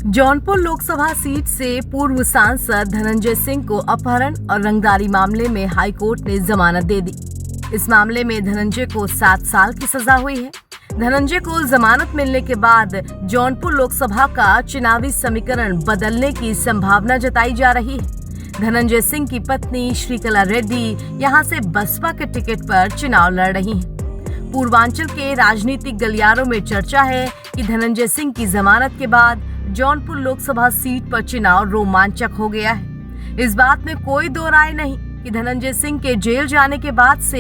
Jaunpur Lok Sabha seat से पूर्व सांसद धनंजय सिंह को अपहरण और रंगदारी मामले में हाईकोर्ट ने जमानत दे दी। इस मामले में धनंजय को 7 साल की सजा हुई है। धनंजय को जमानत मिलने के बाद जौनपुर लोकसभा का चुनावी समीकरण बदलने की संभावना जताई जा रही है। धनंजय सिंह की पत्नी श्रीकला रेड्डी यहां से बसपा के टिकट पर चुनाव लड़ रही हैं। पूर्वांचल के राजनीतिक गलियारों में चर्चा है कि धनंजय सिंह की जमानत के बाद जौनपुर लोकसभा सीट पर चुनाव रोमांचक हो गया है। इस बात में कोई दो राय नहीं कि धनंजय सिंह के जेल जाने के बाद से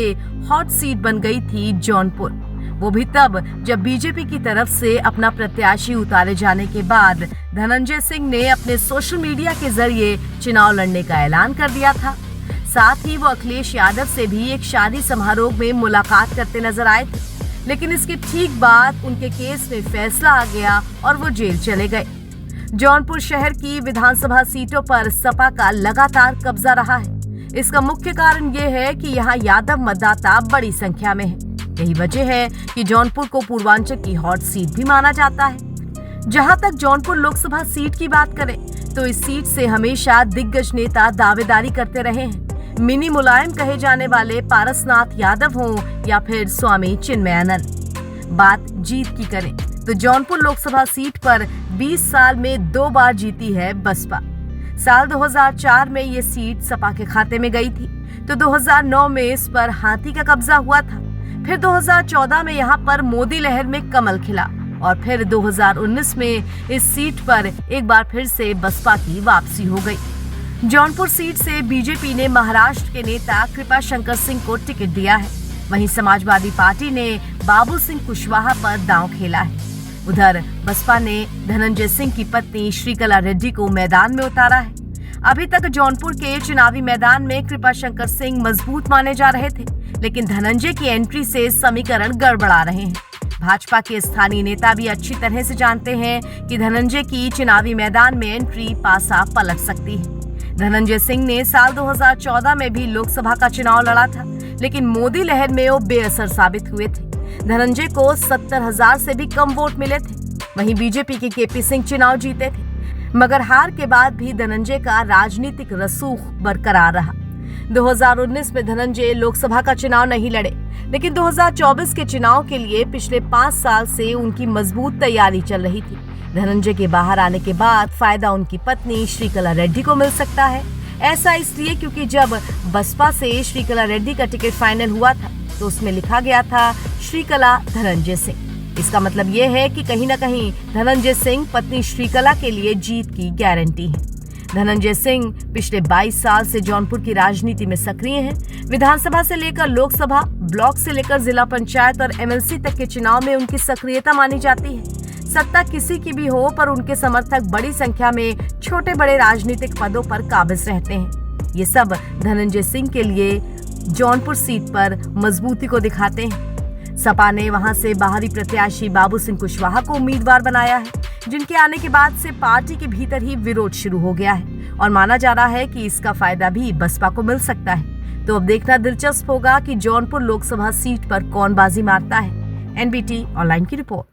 हॉट सीट बन गई थी जौनपुर, वो भी तब जब बीजेपी की तरफ से अपना प्रत्याशी उतारे जाने के बाद धनंजय सिंह ने अपने सोशल मीडिया के जरिए चुनाव लड़ने का ऐलान कर दिया था। साथ ही वो अखिलेश यादव से भी एक शादी समारोह में मुलाकात करते नजर आए थे, लेकिन इसके ठीक बाद उनके केस में फैसला आ गया और वो जेल चले गए। जौनपुर शहर की विधानसभा सीटों पर सपा का लगातार कब्जा रहा है। इसका मुख्य कारण ये है कि यहाँ यादव मतदाता बड़ी संख्या में है। यही वजह है कि जौनपुर को पूर्वांचल की हॉट सीट भी माना जाता है। जहाँ तक जौनपुर लोकसभा सीट की बात करें तो इस सीट से हमेशा दिग्गज नेता दावेदारी करते रहे हैं। मिनी मुलायम कहे जाने वाले पारसनाथ यादव हों या फिर स्वामी चिन्मयानंद। बात जीत की करें तो जौनपुर लोकसभा सीट पर 20 साल में 2 बार जीती है बसपा। साल 2004 में ये सीट सपा के खाते में गई थी, तो 2009 में इस पर हाथी का कब्जा हुआ था। फिर 2014 में यहाँ पर मोदी लहर में कमल खिला और फिर 2019 में इस सीट पर एक बार फिर से बसपा की वापसी हो गई। जौनपुर सीट से बीजेपी ने महाराष्ट्र के नेता कृपाशंकर सिंह को टिकट दिया है। वहीं समाजवादी पार्टी ने बाबू सिंह कुशवाहा पर दांव खेला है। उधर बसपा ने धनंजय सिंह की पत्नी श्रीकला रेड्डी को मैदान में उतारा है। अभी तक जौनपुर के चुनावी मैदान में कृपाशंकर सिंह मजबूत माने जा रहे थे, लेकिन धनंजय की एंट्री से समीकरण गड़बड़ा रहे हैं। भाजपा के स्थानीय नेता भी अच्छी तरह से जानते हैं कि धनंजय की चुनावी मैदान में एंट्री पासा पलट सकती है। धनंजय सिंह ने साल 2014 में भी लोकसभा का चुनाव लड़ा था, लेकिन मोदी लहर में वो बेअसर साबित हुए थे। धनंजय को 70,000 से भी कम वोट मिले थे। वहीं बीजेपी के केपी सिंह चुनाव जीते थे, मगर हार के बाद भी धनंजय का राजनीतिक रसूख बरकरार रहा। 2019 में धनंजय लोकसभा का चुनाव नहीं लड़े, लेकिन 2024 के चुनाव के लिए पिछले 5 साल से उनकी मजबूत तैयारी चल रही थी। धनंजय के बाहर आने के बाद फायदा उनकी पत्नी श्रीकला रेड्डी को मिल सकता है। ऐसा इसलिए क्योंकि जब बसपा से श्रीकला रेड्डी का टिकट फाइनल हुआ था तो उसमें लिखा गया था श्रीकला धनंजय सिंह। इसका मतलब ये है कि कहीं न कहीं धनंजय सिंह पत्नी श्रीकला के लिए जीत की गारंटी है। धनंजय सिंह पिछले 22 साल से जौनपुर की राजनीति में सक्रिय हैं। विधानसभा से लेकर लोकसभा, ब्लॉक से लेकर जिला पंचायत और एमएलसी तक के चुनाव में उनकी सक्रियता मानी जाती है। सत्ता किसी की भी हो, पर उनके समर्थक बड़ी संख्या में छोटे बड़े राजनीतिक पदों पर काबिज रहते हैं। ये सब धनंजय सिंह के लिए जौनपुर सीट पर मजबूती को दिखाते हैं। सपा ने वहां से बाहरी प्रत्याशी बाबू सिंह कुशवाहा को उम्मीदवार बनाया है, जिनके आने के बाद से पार्टी के भीतर ही विरोध शुरू हो गया है और माना जा रहा है कि इसका फायदा भी बसपा को मिल सकता है। तो अब देखना दिलचस्प होगा कि जौनपुर लोकसभा सीट पर कौन बाजी मारता है। एनबीटी ऑनलाइन की रिपोर्ट।